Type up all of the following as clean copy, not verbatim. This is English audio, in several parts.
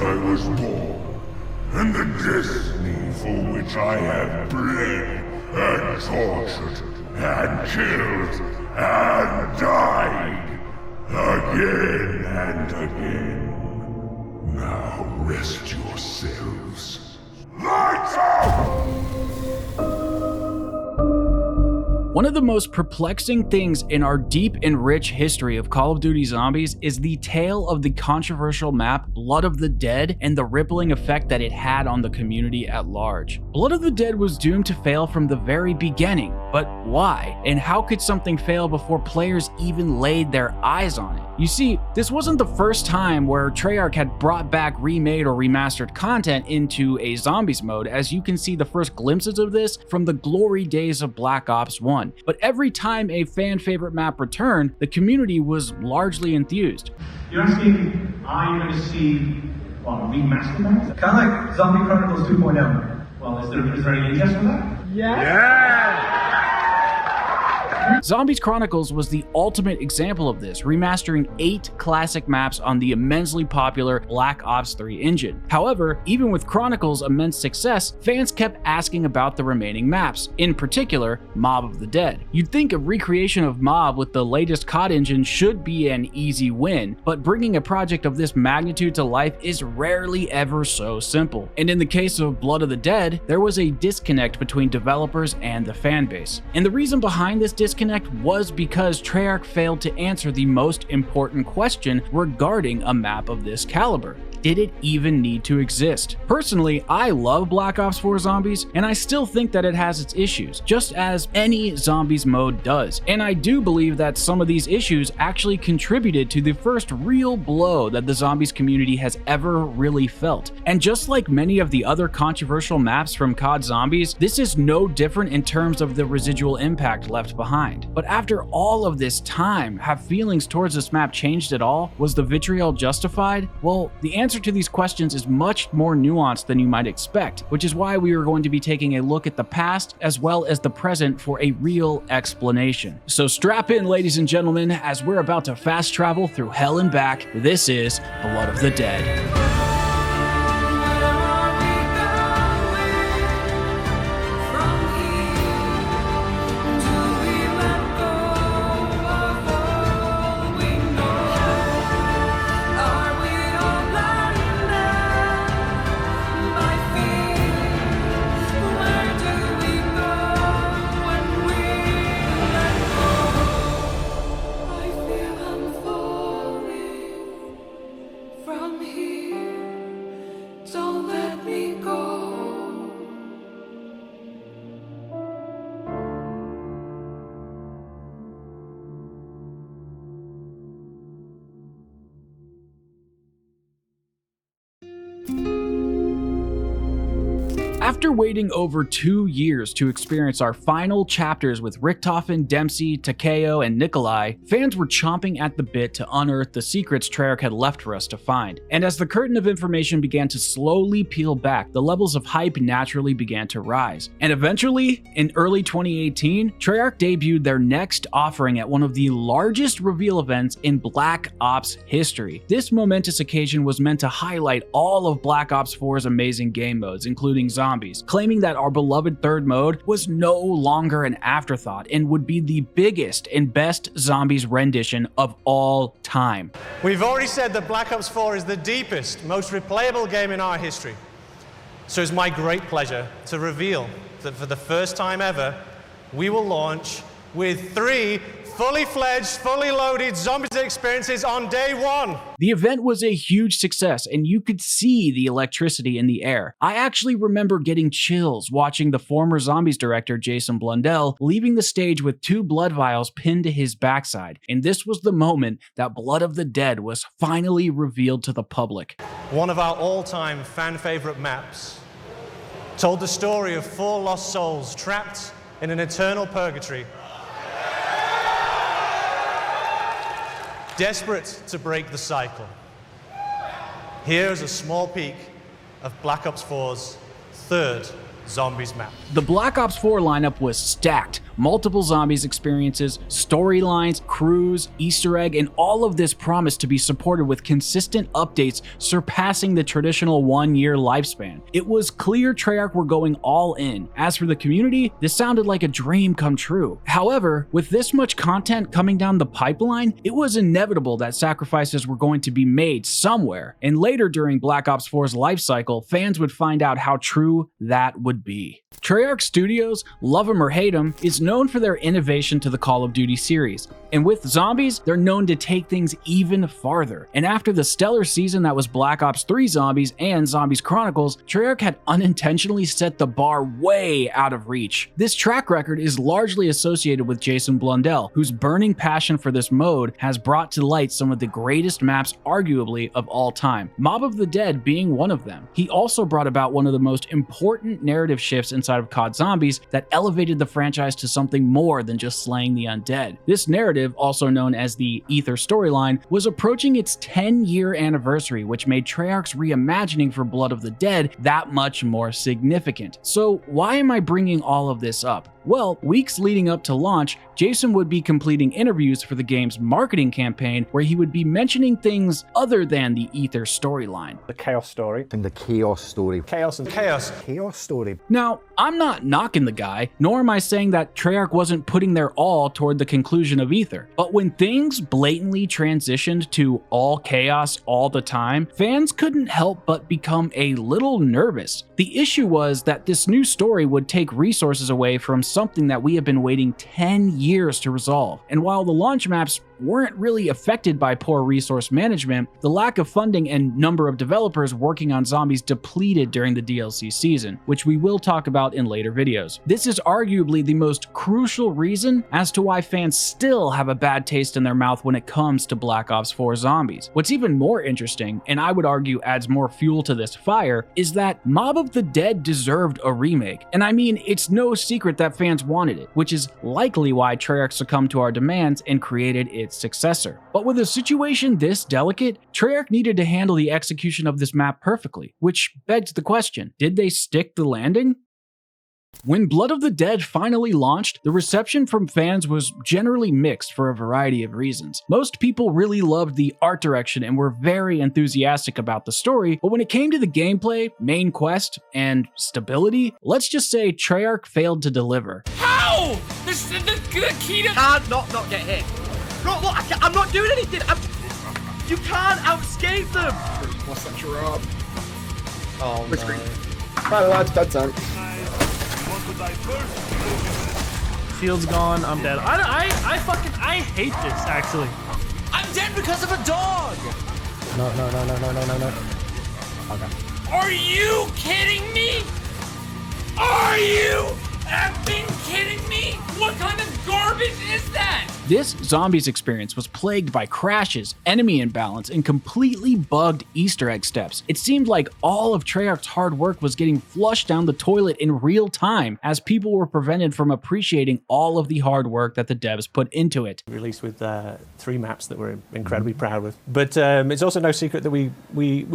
I was born, and the destiny for which I have bled, and tortured, and killed, and died, again and again. Now rest yourselves. Lights out! One of the most perplexing things in our deep and rich history of Call of Duty Zombies is the tale of the controversial map Blood of the Dead and the rippling effect that it had on the community at large. Blood of the Dead was doomed to fail from the very beginning, but why? And how could something fail before players even laid their eyes on it? You see, this wasn't the first time where Treyarch had brought back remade or remastered content into a Zombies mode, as you can see the first glimpses of this from the glory days of Black Ops 1. But every time a fan favorite map returned, the community was largely enthused. You're asking, are you going to see remastered maps? Kind of like Zombie Chronicles 2.0. Well, is there any interest for that? Yeah! Zombies Chronicles was the ultimate example of this, remastering 8 classic maps on the immensely popular Black Ops 3 engine. However, even with Chronicles' immense success, fans kept asking about the remaining maps, in particular, Mob of the Dead. You'd think a recreation of Mob with the latest COD engine should be an easy win, but bringing a project of this magnitude to life is rarely ever so simple. And in the case of Blood of the Dead, there was a disconnect between developers and the fanbase. And the reason behind this disconnect was because Treyarch failed to answer the most important question regarding a map of this caliber. Did it even need to exist? Personally, I love Black Ops 4 Zombies, and I still think that it has its issues, just as any Zombies mode does. And I do believe that some of these issues actually contributed to the first real blow that the Zombies community has ever really felt. And just like many of the other controversial maps from COD Zombies, this is no different in terms of the residual impact left behind. But after all of this time, have feelings towards this map changed at all? Was the vitriol justified? Well, the answer to these questions is much more nuanced than you might expect, which is why we are going to be taking a look at the past as well as the present for a real explanation. So strap in, ladies and gentlemen, as we're about to fast travel through hell and back. This is Blood of the Dead. After waiting over 2 years to experience our final chapters with Richtofen, Dempsey, Takeo, and Nikolai, fans were chomping at the bit to unearth the secrets Treyarch had left for us to find. And as the curtain of information began to slowly peel back, the levels of hype naturally began to rise. And eventually, in early 2018, Treyarch debuted their next offering at one of the largest reveal events in Black Ops history. This momentous occasion was meant to highlight all of Black Ops 4's amazing game modes, including Zombies, claiming that our beloved third mode was no longer an afterthought and would be the biggest and best Zombies rendition of all time. We've already said that Black Ops 4 is the deepest, most replayable game in our history. So it's my great pleasure to reveal that for the first time ever, we will launch with 3 fully fledged, fully loaded Zombies experiences on day 1. The event was a huge success, and you could see the electricity in the air. I actually remember getting chills watching the former Zombies director Jason Blundell leaving the stage with 2 blood vials pinned to his backside, and this was the moment that Blood of the Dead was finally revealed to the public. One of our all-time fan-favorite maps told the story of 4 lost souls trapped in an eternal purgatory, desperate to break the cycle. Here is a small peek of Black Ops 4's 3rd Zombies map. The Black Ops 4 lineup was stacked. Multiple zombies experiences, storylines, crews, Easter egg, and all of this promised to be supported with consistent updates surpassing the traditional 1-year lifespan. It was clear Treyarch were going all in. As for the community, this sounded like a dream come true. However, with this much content coming down the pipeline, it was inevitable that sacrifices were going to be made somewhere. And later during Black Ops 4's life cycle, fans would find out how true that would be. Treyarch Studios, love them or hate them, is known for their innovation to the Call of Duty series. And with Zombies, they're known to take things even farther. And after the stellar season that was Black Ops 3 Zombies and Zombies Chronicles, Treyarch had unintentionally set the bar way out of reach. This track record is largely associated with Jason Blundell, whose burning passion for this mode has brought to light some of the greatest maps arguably of all time, Mob of the Dead being one of them. He also brought about one of the most important narrative shifts inside of COD Zombies that elevated the franchise to something more than just slaying the undead. This narrative, also known as the Ether storyline, was approaching its 10-year anniversary, which made Treyarch's reimagining for Blood of the Dead that much more significant. So why am I bringing all of this up? Well, weeks leading up to launch, Jason would be completing interviews for the game's marketing campaign where he would be mentioning things other than the Ether storyline. The chaos story. And the chaos story. Chaos and Chaos. Chaos story. Now, I'm not knocking the guy, nor am I saying that Treyarch wasn't putting their all toward the conclusion of Ether. But when things blatantly transitioned to all chaos all the time, fans couldn't help but become a little nervous. The issue was that this new story would take resources away from something that we have been waiting 10 years to resolve. And while the launch maps weren't really affected by poor resource management, the lack of funding and number of developers working on Zombies depleted during the DLC season, which we will talk about in later videos. This is arguably the most crucial reason as to why fans still have a bad taste in their mouth when it comes to Black Ops 4 Zombies. What's even more interesting, and I would argue adds more fuel to this fire, is that Mob of the Dead deserved a remake. And I mean, it's no secret that fans wanted it, which is likely why Treyarch succumbed to our demands and created its successor. But with a situation this delicate, Treyarch needed to handle the execution of this map perfectly, which begs the question, did they stick the landing? When Blood of the Dead finally launched, the reception from fans was generally mixed for a variety of reasons. Most people really loved the art direction and were very enthusiastic about the story, but when it came to the gameplay, main quest, and stability, let's just say Treyarch failed to deliver. How? The key to... Can't not get hit. Bro, look, I'm not doing anything. You can't outscape them. What's that drop? Oh, no. Right, lads, bedtime. Shield's gone. I'm dead. I hate this, actually. I'm dead because of a dog. No. Okay. Are you kidding me? Are you effing kidding me? What kind of garbage is that? This Zombies experience was plagued by crashes, enemy imbalance, and completely bugged Easter egg steps. It seemed like all of Treyarch's hard work was getting flushed down the toilet in real time as people were prevented from appreciating all of the hard work that the devs put into it. Released with 3 maps that we're incredibly proud with. But it's also no secret that we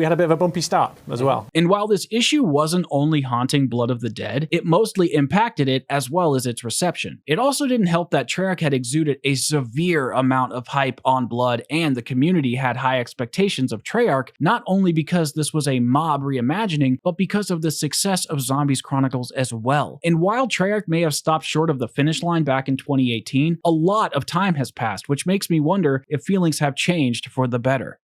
had a bit of a bumpy start as well. And while this issue wasn't only haunting Blood of the Dead, it mostly impacted it as well as its reception. It also didn't help that Treyarch had exuded a severe amount of hype on Blood, and the community had high expectations of Treyarch, not only because this was a mob reimagining, but because of the success of Zombies Chronicles as well. And while Treyarch may have stopped short of the finish line back in 2018, a lot of time has passed, which makes me wonder if feelings have changed for the better.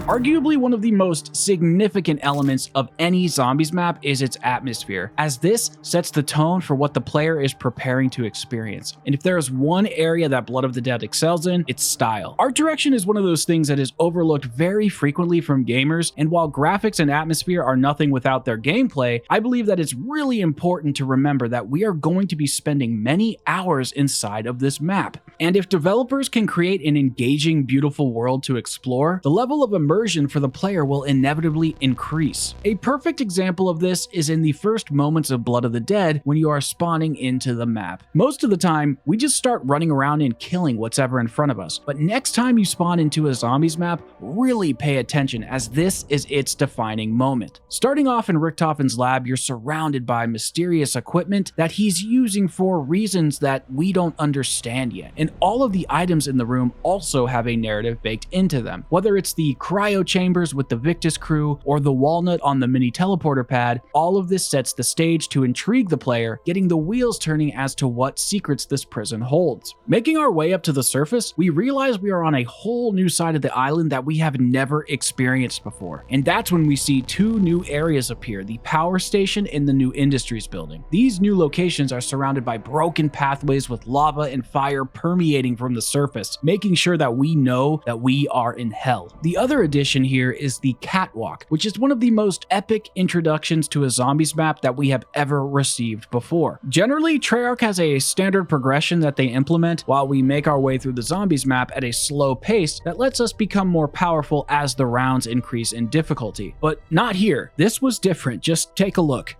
Arguably one of the most significant elements of any Zombies map is its atmosphere, as this sets the tone for what the player is preparing to experience. And if there is one area that Blood of the Dead excels in, it's style. Art direction is one of those things that is overlooked very frequently from gamers, and while graphics and atmosphere are nothing without their gameplay, I believe that it's really important to remember that we are going to be spending many hours inside of this map. And if developers can create an engaging, beautiful world to explore, the level of immersion for the player will inevitably increase. A perfect example of this is in the first moments of Blood of the Dead when you are spawning into the map. Most of the time, we just start running around and killing what's ever in front of us. But next time you spawn into a zombies map, really pay attention, as this is its defining moment. Starting off in Richtofen's lab, you're surrounded by mysterious equipment that he's using for reasons that we don't understand yet. And all of the items in the room also have a narrative baked into them. Whether it's the cryo chambers with the Victus crew or the walnut on the mini teleporter pad, all of this sets the stage to intrigue the player, getting the wheels turning as to what secrets this prison holds. Making our way up to the surface, we realize we are on a whole new side of the island that we have never experienced before. And that's when we see two new areas appear, the power station and the new industries building. These new locations are surrounded by broken pathways with lava and fire permeating from the surface, making sure that we know that we are in hell. The other addition here is the catwalk, which is one of the most epic introductions to a zombies map that we have ever received before. Generally, Treyarch has a standard progression that they implement while we make our way through the zombies map at a slow pace that lets us become more powerful as the rounds increase in difficulty. But not here. This was different. Just take a look.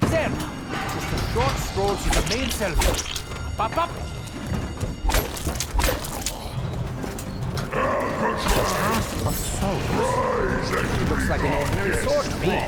There! Just a short stroll to the main cell. Pop up! Looks like an ordinary sword to me.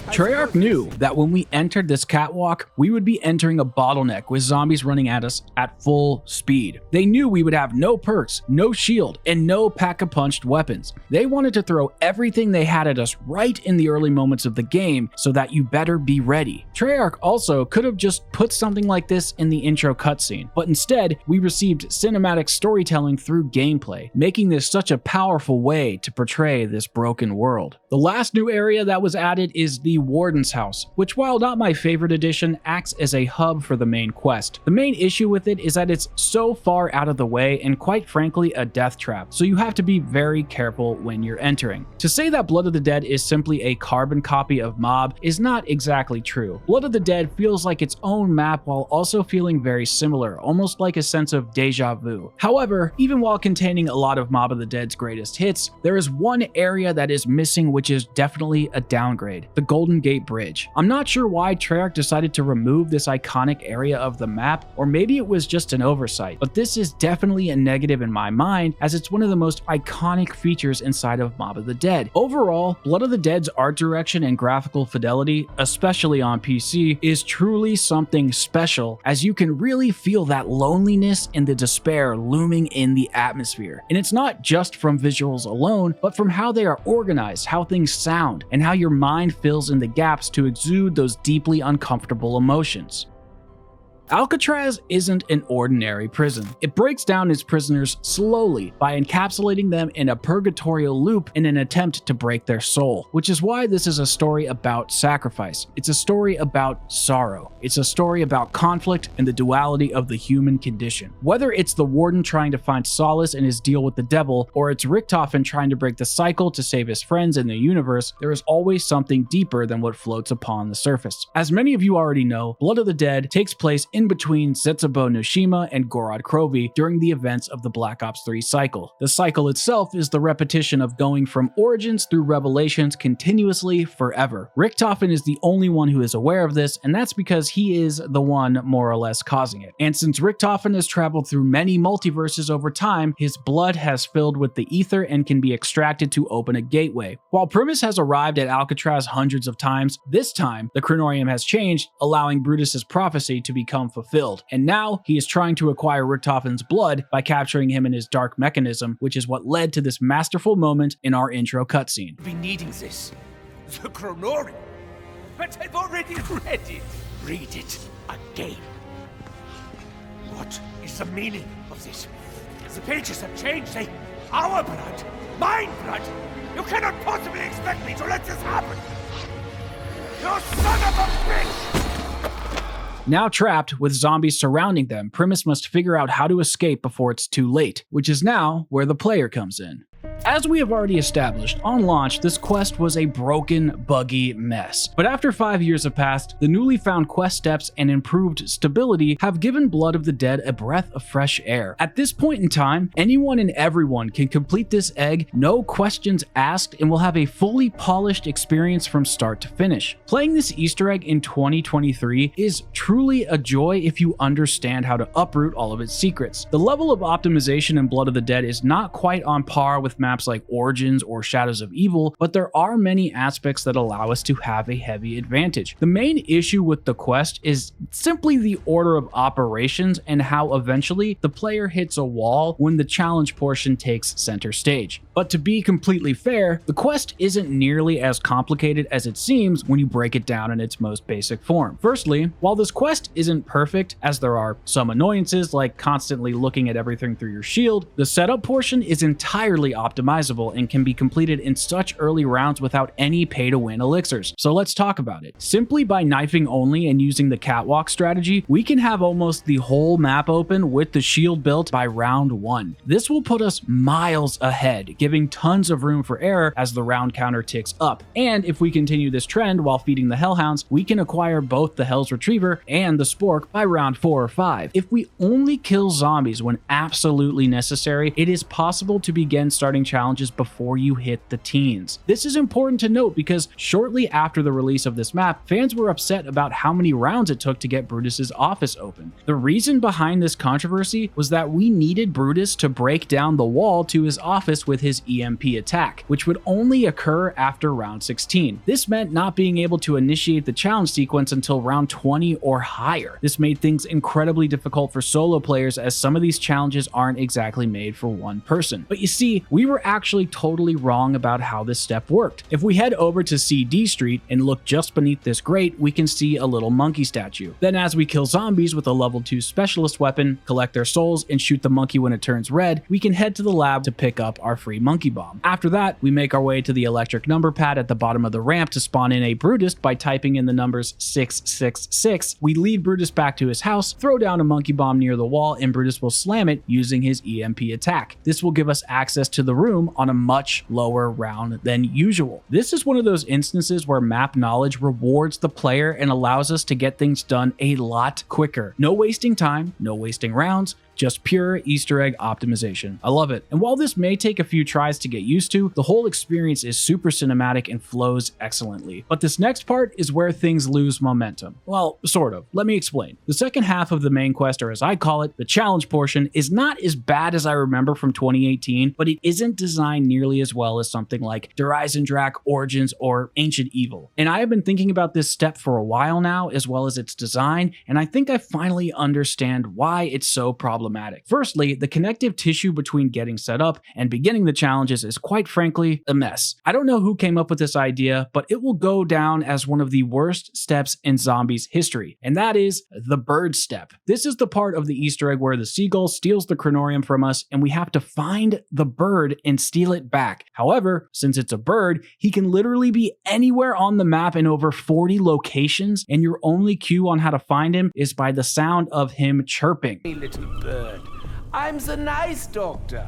Treyarch knew that when we entered this catwalk, we would be entering a bottleneck with zombies running at us at full speed. They knew we would have no perks, no shield, and no pack-a-punched weapons. They wanted to throw everything they had at us right in the early moments of the game so that you better be ready. Treyarch also could have just put something like this in the intro cutscene, but instead, we received cinematic storytelling through gameplay, making this such a powerful way to portray this broken world. The last new area that was added is the Warden's House, which, while not my favorite addition, acts as a hub for the main quest. The main issue with it is that it's so far out of the way and quite frankly a death trap, so you have to be very careful when you're entering. To say that Blood of the Dead is simply a carbon copy of Mob is not exactly true. Blood of the Dead feels like its own map while also feeling very similar, almost like a sense of deja vu. However, even while containing a lot of Mob of the Dead's greatest hits, there is one area that is missing, which is definitely a downgrade: the Golden Gate Bridge. I'm not sure why Treyarch decided to remove this iconic area of the map, or maybe it was just an oversight, but this is definitely a negative in my mind, as it's one of the most iconic features inside of Mob of the Dead. Overall, Blood of the Dead's art direction and graphical fidelity, especially on PC, is truly something special, as you can really feel that loneliness and the despair looming in the atmosphere. And it's not just from visuals alone, but from how they are organized, how things sound, and how your mind fills in the gaps to exude those deeply uncomfortable emotions. Alcatraz isn't an ordinary prison. It breaks down its prisoners slowly by encapsulating them in a purgatorial loop in an attempt to break their soul, which is why this is a story about sacrifice. It's a story about sorrow. It's a story about conflict and the duality of the human condition. Whether it's the warden trying to find solace in his deal with the devil, or it's Richtofen trying to break the cycle to save his friends in the universe, there is always something deeper than what floats upon the surface. As many of you already know, Blood of the Dead takes place in between Setsubo Noshima and Gorod Krovi during the events of the Black Ops 3 cycle. The cycle itself is the repetition of going from Origins through Revelations continuously forever. Richtofen is the only one who is aware of this, and that's because he is the one more or less causing it. And since Richtofen has traveled through many multiverses over time, his blood has filled with the ether and can be extracted to open a gateway. While Primus has arrived at Alcatraz hundreds of times, this time the Chronorium has changed, allowing Brutus's prophecy to become fulfilled. And now he is trying to acquire Richtofen's blood by capturing him in his dark mechanism, which is what led to this masterful moment in our intro cutscene. Be needing this. The Chronorium. But I've already read it. Read it again. What is the meaning of this? The pages have changed. They... Our blood. Mine blood. You cannot possibly expect me to let this happen. You son of a bitch! Now trapped with zombies surrounding them, Primus must figure out how to escape before it's too late, which is now where the player comes in. As we have already established, on launch, this quest was a broken, buggy mess. But after 5 years have passed, the newly found quest steps and improved stability have given Blood of the Dead a breath of fresh air. At this point in time, anyone and everyone can complete this egg, no questions asked, and will have a fully polished experience from start to finish. Playing this Easter egg in 2023 is truly a joy if you understand how to uproot all of its secrets. The level of optimization in Blood of the Dead is not quite on par with maps like Origins or Shadows of Evil, but there are many aspects that allow us to have a heavy advantage. The main issue with the quest is simply the order of operations and how eventually the player hits a wall when the challenge portion takes center stage. But to be completely fair, the quest isn't nearly as complicated as it seems when you break it down in its most basic form. Firstly, while this quest isn't perfect, as there are some annoyances like constantly looking at everything through your shield, the setup portion is entirely optimizable and can be completed in such early rounds without any pay-to-win elixirs. So let's talk about it. Simply by knifing only and using the catwalk strategy, we can have almost the whole map open with the shield built by round 1. This will put us miles ahead, giving tons of room for error as the round counter ticks up. And if we continue this trend while feeding the Hellhounds, we can acquire both the Hell's Retriever and the Spork by round 4 or 5. If we only kill zombies when absolutely necessary, it is possible to begin starting challenges before you hit the teens. This is important to note because shortly after the release of this map, fans were upset about how many rounds it took to get Brutus's office open. The reason behind this controversy was that we needed Brutus to break down the wall to his office with his EMP attack, which would only occur after round 16. This meant not being able to initiate the challenge sequence until round 20 or higher. This made things incredibly difficult for solo players as some of these challenges aren't exactly made for one person. But you see, we were actually totally wrong about how this step worked. If we head over to CD Street and look just beneath this grate, we can see a little monkey statue. Then as we kill zombies with a level 2 specialist weapon, collect their souls, and shoot the monkey when it turns red, we can head to the lab to pick up our free monkey bomb. After that, we make our way to the electric number pad at the bottom of the ramp to spawn in a Brutus by typing in the numbers 666. We lead Brutus back to his house, throw down a monkey bomb near the wall, and Brutus will slam it using his EMP attack. This will give us access to the room on a much lower round than usual. This is one of those instances where map knowledge rewards the player and allows us to get things done a lot quicker. No wasting time, no wasting rounds, just pure Easter egg optimization. I love it. And while this may take a few tries to get used to, the whole experience is super cinematic and flows excellently. But this next part is where things lose momentum. Well, sort of. Let me explain. The second half of the main quest, or as I call it, the challenge portion, is not as bad as I remember from 2018, but it isn't designed nearly as well as something like Der Eisendrache, Origins, or Ancient Evil. And I have been thinking about this step for a while now, as well as its design, and I think I finally understand why it's so problematic. Firstly, the connective tissue between getting set up and beginning the challenges is quite frankly a mess. I don't know who came up with this idea, but it will go down as one of the worst steps in Zombies history, and that is the bird step. This is the part of the Easter egg where the seagull steals the Chronorium from us and we have to find the bird and steal it back. However, since it's a bird, he can literally be anywhere on the map in over 40 locations, and your only cue on how to find him is by the sound of him chirping. Hey, little bird. I'm the nice doctor.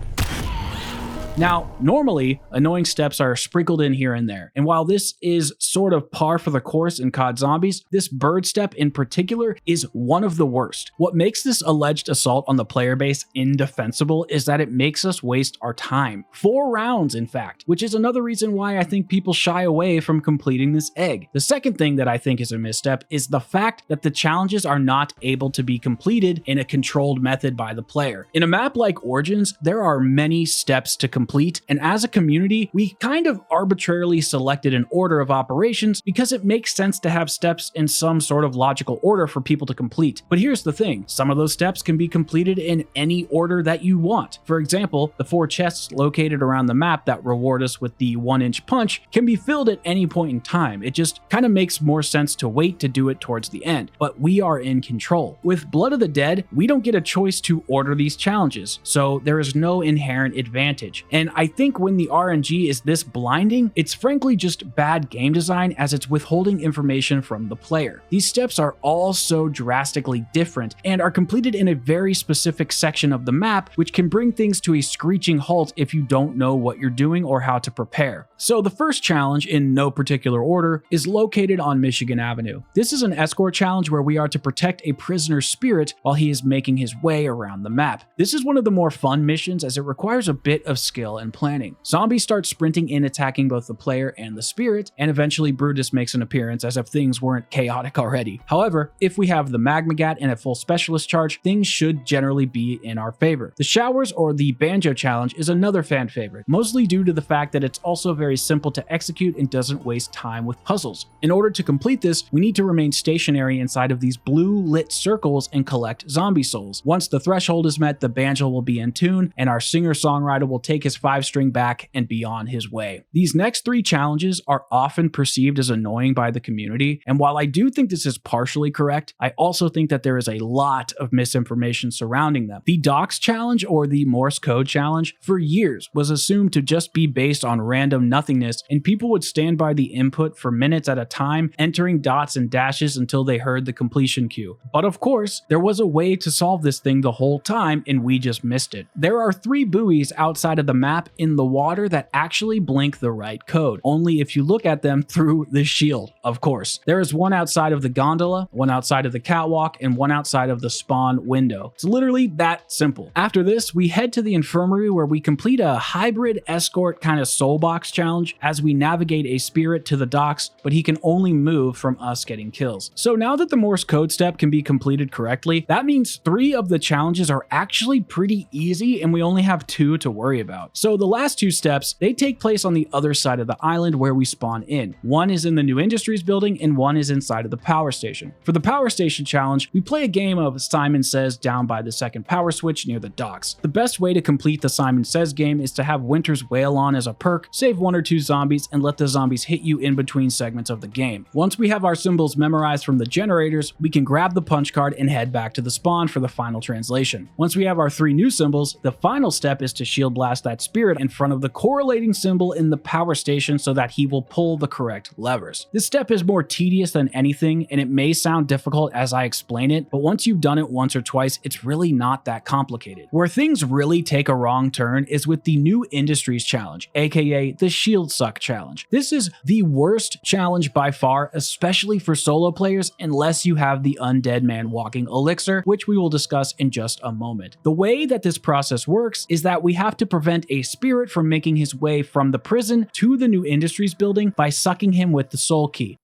Now, normally, annoying steps are sprinkled in here and there, and while this is sort of par for the course in COD Zombies, this bird step in particular is one of the worst. What makes this alleged assault on the player base indefensible is that it makes us waste our time. 4 rounds, in fact, which is another reason why I think people shy away from completing this egg. The second thing that I think is a misstep is the fact that the challenges are not able to be completed in a controlled method by the player. In a map like Origins, there are many steps to complete, and as a community, we kind of arbitrarily selected an order of operations because it makes sense to have steps in some sort of logical order for people to complete. But here's the thing, some of those steps can be completed in any order that you want. For example, the 4 chests located around the map that reward us with the 1-inch punch can be filled at any point in time. It just kind of makes more sense to wait to do it towards the end, but we are in control. With Blood of the Dead, we don't get a choice to order these challenges, so there is no inherent advantage. And I think when the RNG is this blinding, it's frankly just bad game design as it's withholding information from the player. These steps are all so drastically different and are completed in a very specific section of the map, which can bring things to a screeching halt if you don't know what you're doing or how to prepare. So the first challenge, in no particular order, is located on Michigan Avenue. This is an escort challenge where we are to protect a prisoner's spirit while he is making his way around the map. This is one of the more fun missions as it requires a bit of skill and planning. Zombies start sprinting in, attacking both the player and the spirit, and eventually Brutus makes an appearance as if things weren't chaotic already. However, if we have the Magmagat and a full specialist charge, things should generally be in our favor. The showers or the banjo challenge is another fan favorite, mostly due to the fact that it's also very simple to execute and doesn't waste time with puzzles. In order to complete this, we need to remain stationary inside of these blue lit circles and collect zombie souls. Once the threshold is met, the banjo will be in tune and our singer-songwriter will take his 5-string back and be on his way. These next 3 challenges are often perceived as annoying by the community, and while I do think this is partially correct, I also think that there is a lot of misinformation surrounding them. The Docs challenge or the Morse code challenge for years was assumed to just be based on random nothingness, and people would stand by the input for minutes at a time, entering dots and dashes until they heard the completion cue. But of course, there was a way to solve this thing the whole time and we just missed it. There are 3 buoys outside of the map in the water that actually blink the right code, only if you look at them through the shield, of course. There is one outside of the gondola, one outside of the catwalk, and one outside of the spawn window. It's literally that simple. After this, we head to the infirmary where we complete a hybrid escort kind of soul box challenge as we navigate a spirit to the docks, but he can only move from us getting kills. So now that the Morse code step can be completed correctly, that means 3 of the challenges are actually pretty easy and we only have 2 to worry about. So the last 2 steps, they take place on the other side of the island where we spawn in. One is in the New Industries building and one is inside of the power station. For the power station challenge, we play a game of Simon Says down by the second power switch near the docks. The best way to complete the Simon Says game is to have Winter's Wail on as a perk, save 1 or 2 zombies, and let the zombies hit you in between segments of the game. Once we have our symbols memorized from the generators, we can grab the punch card and head back to the spawn for the final translation. Once we have our 3 new symbols, the final step is to shield blast that spirit in front of the correlating symbol in the power station so that he will pull the correct levers. This step is more tedious than anything, and it may sound difficult as I explain it, but once you've done it once or twice, it's really not that complicated. Where things really take a wrong turn is with the New Industries challenge, aka the Shield Suck challenge. This is the worst challenge by far, especially for solo players, unless you have the Undead Man Walking Elixir, which we will discuss in just a moment. The way that this process works is that we have to prevent a spirit from making his way from the prison to the New Industries building by sucking him with the soul key.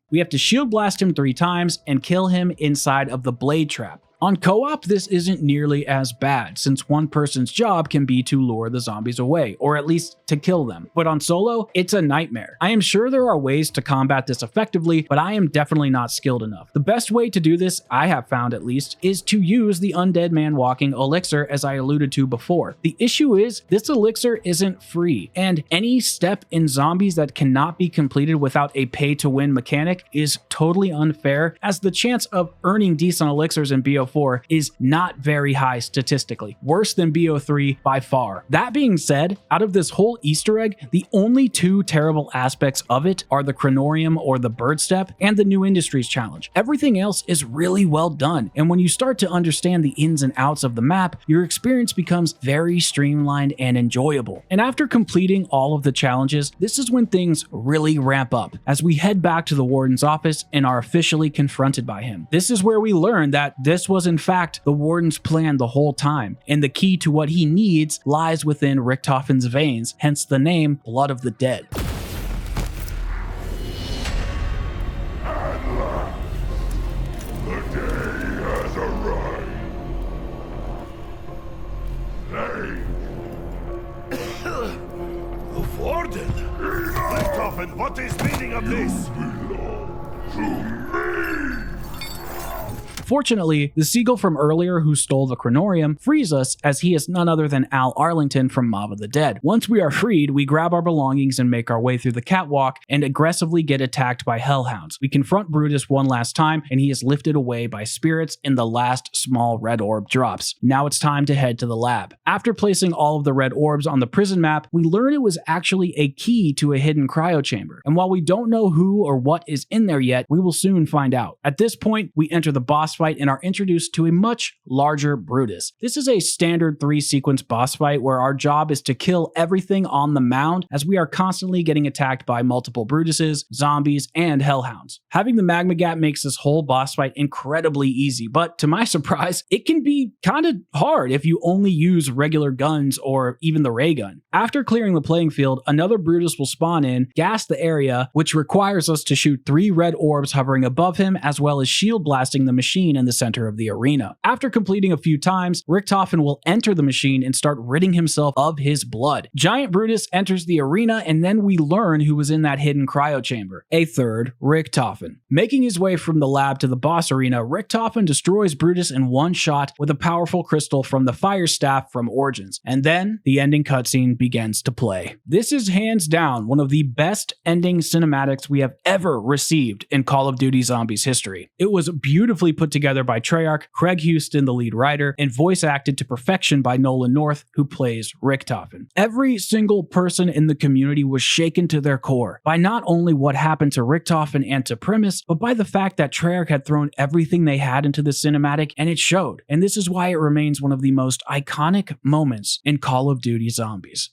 We have to shield blast him 3 times and kill him inside of the blade trap. On co-op, this isn't nearly as bad, since one person's job can be to lure the zombies away, or at least to kill them. But on solo, it's a nightmare. I am sure there are ways to combat this effectively, but I am definitely not skilled enough. The best way to do this, I have found at least, is to use the Undead Man Walking Elixir as I alluded to before. The issue is, this elixir isn't free, and any step in zombies that cannot be completed without a pay-to-win mechanic is totally unfair, as the chance of earning decent elixirs in BO4 is not very high statistically, worse than BO3 by far. That being said, out of this whole Easter egg, the only 2 terrible aspects of it are the Chronorium or the Bird Step and the New Industries challenge. Everything else is really well done, and when you start to understand the ins and outs of the map, your experience becomes very streamlined and enjoyable. And after completing all of the challenges, this is when things really ramp up, as we head back to the Warden's office and are officially confronted by him. This is where we learn that this was in fact the Warden's plan the whole time, and the key to what he needs lies within Richtofen's veins, hence the name Blood of the Dead. The day has arrived. The Warden? Richthofen, what is meaning of this? You belong to me. Fortunately, the seagull from earlier who stole the Chronorium frees us, as he is none other than Al Arlington from Mob of the Dead. Once we are freed, we grab our belongings and make our way through the catwalk and aggressively get attacked by hellhounds. We confront Brutus one last time, and he is lifted away by spirits in the last small red orb drops. Now it's time to head to the lab. After placing all of the red orbs on the prison map, we learn it was actually a key to a hidden cryo chamber. And while we don't know who or what is in there yet, we will soon find out. At this point, we enter the boss fight and are introduced to a much larger Brutus. This is a standard 3-sequence boss fight where our job is to kill everything on the mound, as we are constantly getting attacked by multiple Brutuses, zombies, and hellhounds. Having the magma gat makes this whole boss fight incredibly easy, but to my surprise, it can be kind of hard if you only use regular guns or even the ray gun. After clearing the playing field, another Brutus will spawn in, gas the area, which requires us to shoot 3 red orbs hovering above him, as well as shield blasting the machine in the center of the arena. After completing a few times, Richtofen will enter the machine and start ridding himself of his blood. Giant Brutus enters the arena, and then we learn who was in that hidden cryo chamber, a third Richtofen. Making his way from the lab to the boss arena, Richtofen destroys Brutus in one shot with a powerful crystal from the fire staff from Origins, and then the ending cutscene begins to play. This is hands down one of the best ending cinematics we have ever received in Call of Duty Zombies history. It was beautifully put together by Treyarch, Craig Houston, the lead writer, and voice acted to perfection by Nolan North, who plays Richtofen. Every single person in the community was shaken to their core by not only what happened to Richtofen and to Primus, but by the fact that Treyarch had thrown everything they had into the cinematic, and it showed. And this is why it remains one of the most iconic moments in Call of Duty Zombies.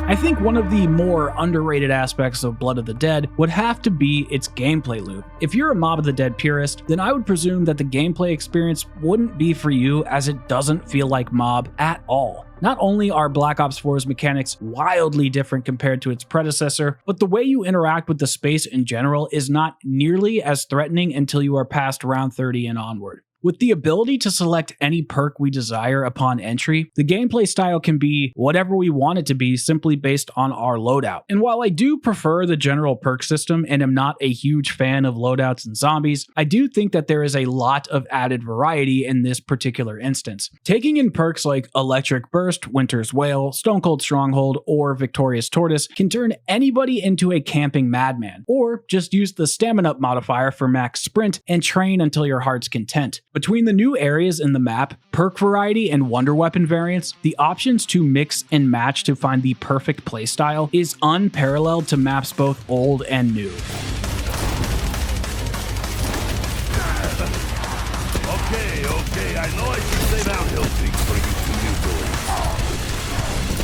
I think one of the more underrated aspects of Blood of the Dead would have to be its gameplay loop. If you're a Mob of the Dead purist, then I would presume that the gameplay experience wouldn't be for you, as it doesn't feel like Mob at all. Not only are Black Ops 4's mechanics wildly different compared to its predecessor, but the way you interact with the space in general is not nearly as threatening until you are past round 30 and onward. With the ability to select any perk we desire upon entry, the gameplay style can be whatever we want it to be simply based on our loadout. And while I do prefer the general perk system and am not a huge fan of loadouts in Zombies, I do think that there is a lot of added variety in this particular instance. Taking in perks like Electric Burst, Winter's Wail, Stone Cold Stronghold, or Victorious Tortoise can turn anybody into a camping madman, or just use the Stamina Up modifier for max sprint and train until your heart's content. Between the new areas in the map, perk variety, and wonder weapon variants, the options to mix and match to find the perfect playstyle is unparalleled to maps both old and new. Okay, I know I should say downhill things for you to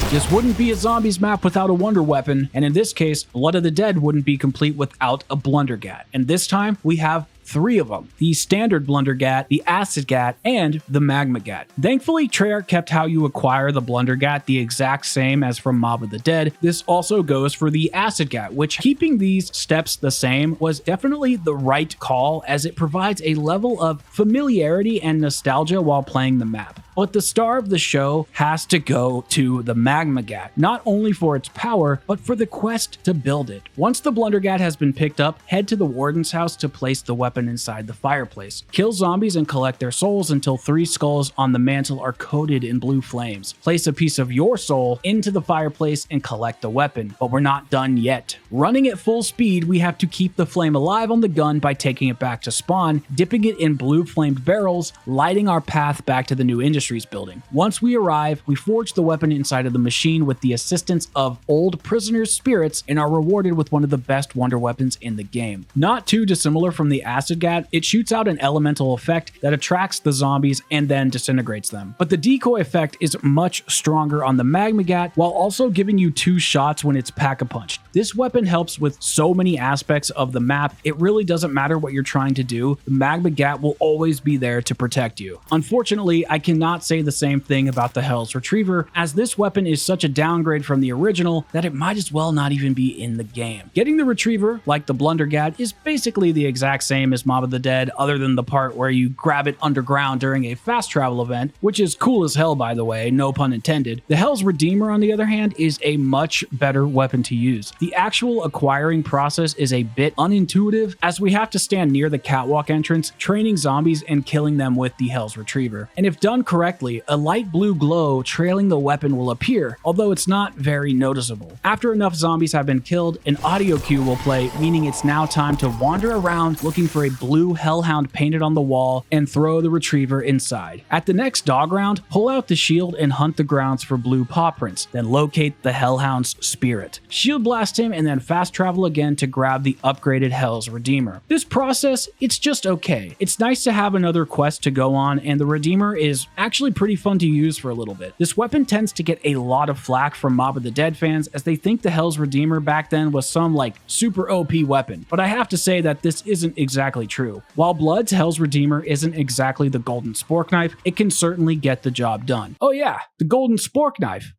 new. This wouldn't be a Zombies map without a wonder weapon, and in this case, Blood of the Dead wouldn't be complete without a Blundergat. And this time, we have 3 of them: the standard Blundergat, the Acid Gat, and the Magma Gat. Thankfully, Treyarch kept how you acquire the Blundergat the exact same as from Mob of the Dead. This also goes for the Acid Gat, which, keeping these steps the same, was definitely the right call, as it provides a level of familiarity and nostalgia while playing the map. But the star of the show has to go to the Magma Gat, not only for its power, but for the quest to build it. Once the Blundergat has been picked up, head to the Warden's house to place the weapon inside the fireplace. Kill zombies and collect their souls until 3 skulls on the mantle are coated in blue flames. Place a piece of your soul into the fireplace and collect the weapon. But we're not done yet. Running at full speed, we have to keep the flame alive on the gun by taking it back to spawn, dipping it in blue flamed barrels, lighting our path back to the new Industries building. Once we arrive, we forge the weapon inside of the machine with the assistance of old prisoners' spirits and are rewarded with one of the best wonder weapons in the game. Not too dissimilar from the Acid Gat, it shoots out an elemental effect that attracts the zombies and then disintegrates them. But the decoy effect is much stronger on the Magma Gat, while also giving you 2 shots when it's pack-a-punched. This weapon helps with so many aspects of the map, it really doesn't matter what you're trying to do, the Magma Gat will always be there to protect you. Unfortunately, I cannot say the same thing about the Hell's Retriever, as this weapon is such a downgrade from the original that it might as well not even be in the game. Getting the Retriever, like the Blundergat, is basically the exact same as Mob of the Dead, other than the part where you grab it underground during a fast travel event, which is cool as hell, by the way, no pun intended. The Hell's Redeemer, on the other hand, is a much better weapon to use. The The actual acquiring process is a bit unintuitive, as we have to stand near the catwalk entrance, training zombies and killing them with the Hell's Retriever. And if done correctly, a light blue glow trailing the weapon will appear, although it's not very noticeable. After enough zombies have been killed, an audio cue will play, meaning it's now time to wander around looking for a blue hellhound painted on the wall and throw the retriever inside. At the next dog round, pull out the shield and hunt the grounds for blue paw prints, then locate the hellhound's spirit. Shield blast him and then fast travel again to grab the upgraded Hell's Redeemer. This process, it's just okay. It's nice to have another quest to go on, and the Redeemer is actually pretty fun to use for a little bit. This weapon tends to get a lot of flack from Mob of the Dead fans, as they think the Hell's Redeemer back then was some like super OP weapon, but I have to say that this isn't exactly true. While Blood's Hell's Redeemer isn't exactly the golden spork knife, it can certainly get the job done. Oh yeah, the golden spork knife.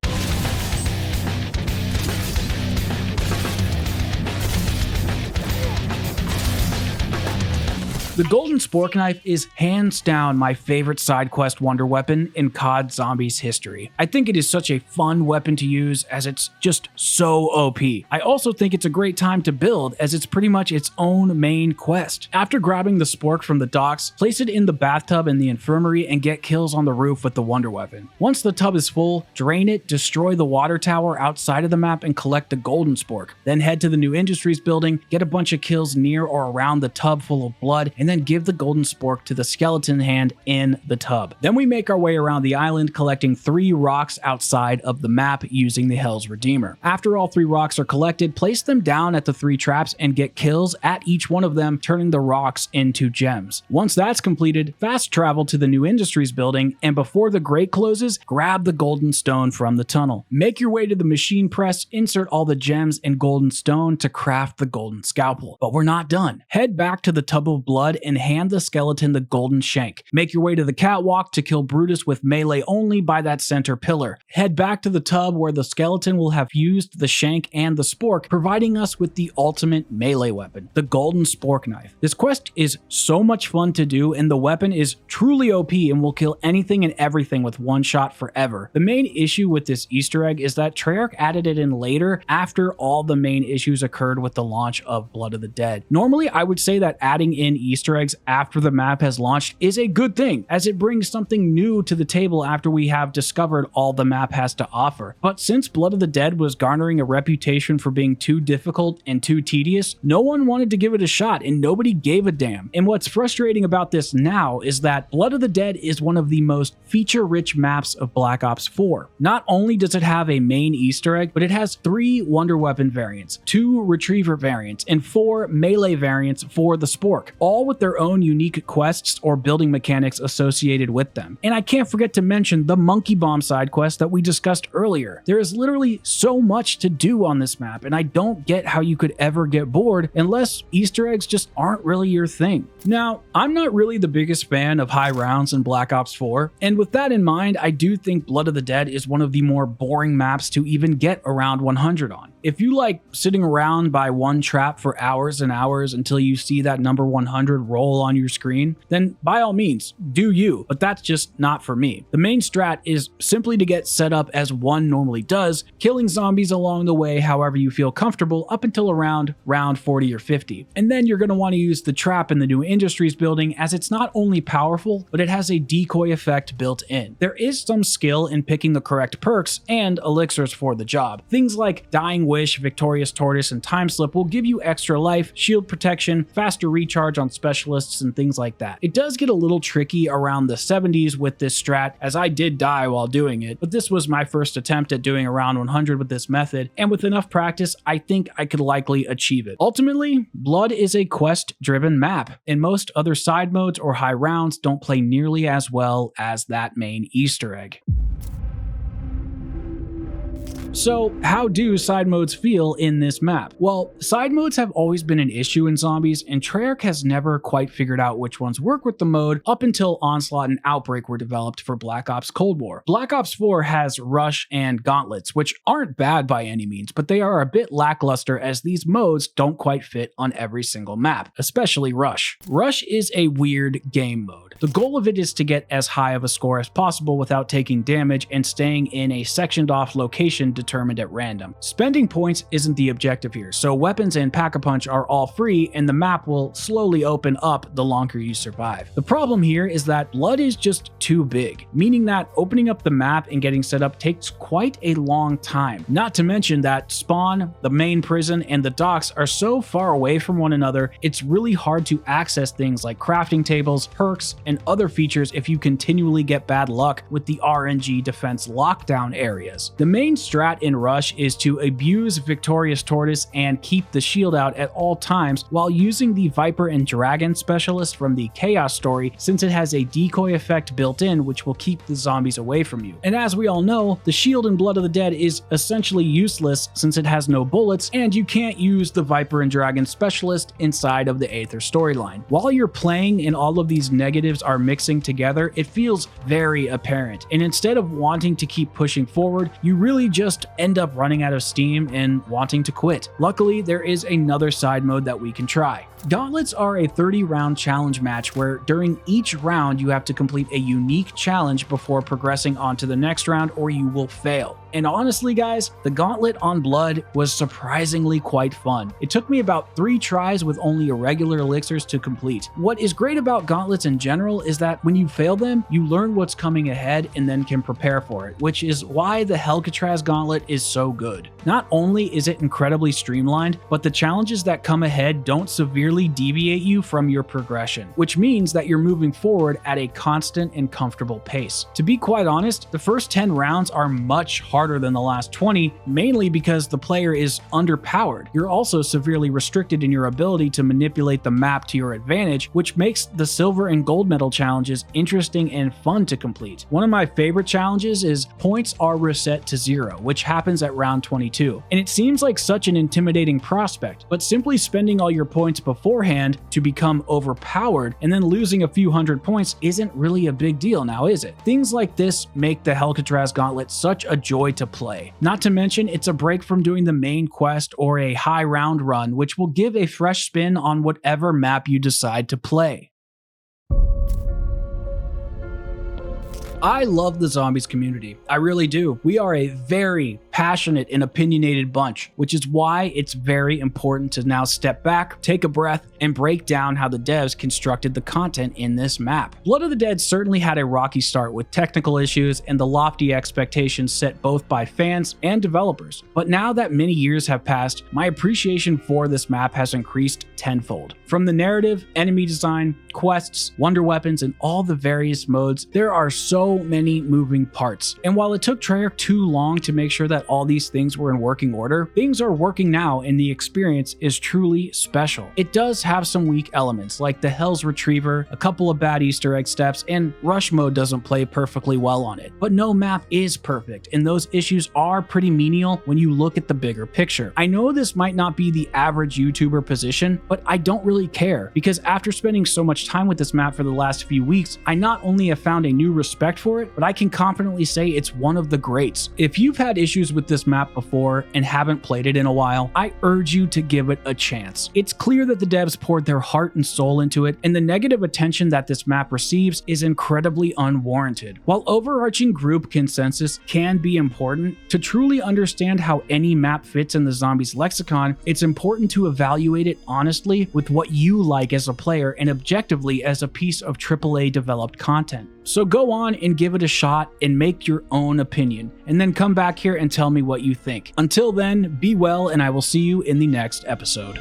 The Golden Spork Knife is hands down my favorite side quest wonder weapon in COD Zombies history. I think it is such a fun weapon to use, as it's just so OP. I also think it's a great time to build, as it's pretty much its own main quest. After grabbing the spork from the docks, place it in the bathtub in the infirmary and get kills on the roof with the wonder weapon. Once the tub is full, drain it, destroy the water tower outside of the map and collect the golden spork. Then head to the new industries building, get a bunch of kills near or around the tub full of blood, and then give the golden spork to the skeleton hand in the tub. Then we make our way around the island, collecting 3 rocks outside of the map using the Hell's Redeemer. After all 3 rocks are collected, place them down at the 3 traps and get kills at each one of them, turning the rocks into gems. Once that's completed, fast travel to the new industries building, and before the grate closes, grab the golden stone from the tunnel. Make your way to the machine press, insert all the gems and golden stone to craft the golden scalpel. But we're not done. Head back to the tub of blood and hand the skeleton the golden shank. Make your way to the catwalk to kill Brutus with melee only by that center pillar. Head back to the tub where the skeleton will have used the shank and the spork, providing us with the ultimate melee weapon, the golden spork knife. This quest is so much fun to do, and the weapon is truly OP and will kill anything and everything with one shot forever. The main issue with this Easter egg is that Treyarch added it in later, after all the main issues occurred with the launch of Blood of the Dead. Normally, I would say that adding in Easter eggs after the map has launched is a good thing, as it brings something new to the table after we have discovered all the map has to offer. But since Blood of the Dead was garnering a reputation for being too difficult and too tedious, no one wanted to give it a shot and nobody gave a damn. And what's frustrating about this now is that Blood of the Dead is one of the most feature-rich maps of Black Ops 4. Not only does it have a main Easter egg, but it has 3 wonder weapon variants, 2 retriever variants, and 4 melee variants for the spork, all with their own unique quests or building mechanics associated with them. And I can't forget to mention the Monkey Bomb side quest that we discussed earlier. There is literally so much to do on this map, and I don't get how you could ever get bored unless Easter eggs just aren't really your thing. Now, I'm not really the biggest fan of high rounds in Black Ops 4, and with that in mind, I do think Blood of the Dead is one of the more boring maps to even get around 100 on. If you like sitting around by one trap for hours and hours until you see that number 100 roll on your screen, then by all means, do you, but that's just not for me. The main strat is simply to get set up as one normally does, killing zombies along the way however you feel comfortable up until around round 40 or 50. And then you're going to want to use the trap in the new industries building, as it's not only powerful, but it has a decoy effect built in. There is some skill in picking the correct perks and elixirs for the job. Things like Dying Wish, Victorious Tortoise, and Time Slip will give you extra life, shield protection, faster recharge on specialists, and things like that. It does get a little tricky around the 70s with this strat, as I did die while doing it, but this was my first attempt at doing around 100 with this method, and with enough practice, I think I could likely achieve it. Ultimately, Blood is a quest-driven map, and most other side modes or high rounds don't play nearly as well as that main Easter egg. So how do side modes feel in this map? Well, side modes have always been an issue in Zombies, and Treyarch has never quite figured out which ones work with the mode up until Onslaught and Outbreak were developed for Black Ops Cold War. Black Ops 4 has Rush and Gauntlets, which aren't bad by any means, but they are a bit lackluster as these modes don't quite fit on every single map, especially Rush. Rush is a weird game mode. The goal of it is to get as high of a score as possible without taking damage and staying in a sectioned off location determined at random. Spending points isn't the objective here, so weapons and Pack-a-Punch are all free and the map will slowly open up the longer you survive. The problem here is that blood is just too big, meaning that opening up the map and getting set up takes quite a long time. Not to mention that spawn, the main prison, and the docks are so far away from one another, it's really hard to access things like crafting tables, perks, and other features if you continually get bad luck with the RNG defense lockdown areas. The main strat in Rush is to abuse Victorious Tortoise and keep the shield out at all times while using the Viper and Dragon specialist from the Chaos story, since it has a decoy effect built in which will keep the zombies away from you. And as we all know, the shield in Blood of the Dead is essentially useless since it has no bullets and you can't use the Viper and Dragon specialist inside of the Aether storyline. While you're playing and all of these negatives are mixing together, it feels very apparent, and instead of wanting to keep pushing forward, you really just end up running out of steam and wanting to quit. Luckily, there is another side mode that we can try. Gauntlets are a 30-round challenge match where during each round you have to complete a unique challenge before progressing on to the next round or you will fail. And honestly guys, the Gauntlet on Blood was surprisingly quite fun. It took me about 3 tries with only irregular elixirs to complete. What is great about Gauntlets in general is that when you fail them, you learn what's coming ahead and then can prepare for it, which is why the Helcatraz Gauntlet is so good. Not only is it incredibly streamlined, but the challenges that come ahead don't severely deviate you from your progression, which means that you're moving forward at a constant and comfortable pace. To be quite honest, the first 10 rounds are much harder than the last 20, mainly because the player is underpowered. You're also severely restricted in your ability to manipulate the map to your advantage, which makes the silver and gold medal challenges interesting and fun to complete. One of my favorite challenges is points are reset to 0, which happens at round 22. And it seems like such an intimidating prospect, but simply spending all your points beforehand to become overpowered and then losing a few hundred points isn't really a big deal now, is it? Things like this make the Helcatraz Gauntlet such a joy to play. Not to mention, it's a break from doing the main quest or a high round run, which will give a fresh spin on whatever map you decide to play. I love the Zombies community. I really do. We are a very passionate and opinionated bunch, which is why it's very important to now step back, take a breath, and break down how the devs constructed the content in this map. Blood of the Dead certainly had a rocky start with technical issues and the lofty expectations set both by fans and developers. But now that many years have passed, my appreciation for this map has increased tenfold. From the narrative, enemy design, quests, wonder weapons, and all the various modes, there are so many moving parts. And while it took Treyarch too long to make sure that all these things were in working order, things are working now and the experience is truly special. It does have some weak elements like the Hell's Retriever, a couple of bad Easter egg steps, and Rush mode doesn't play perfectly well on it. But no map is perfect, and those issues are pretty menial when you look at the bigger picture. I know this might not be the average YouTuber position, but I don't really care, because after spending so much time with this map for the last few weeks, I not only have found a new respect for it, but I can confidently say it's one of the greats. If you've had issues with this map before and haven't played it in a while, I urge you to give it a chance. It's clear that the devs poured their heart and soul into it, and the negative attention that this map receives is incredibly unwarranted. While overarching group consensus can be important, to truly understand how any map fits in the Zombies lexicon, it's important to evaluate it honestly with what you like as a player and objectively as a piece of AAA developed content. So go on and give it a shot and make your own opinion, and then come back here and tell me what you think. Until then, be well, and I will see you in the next episode.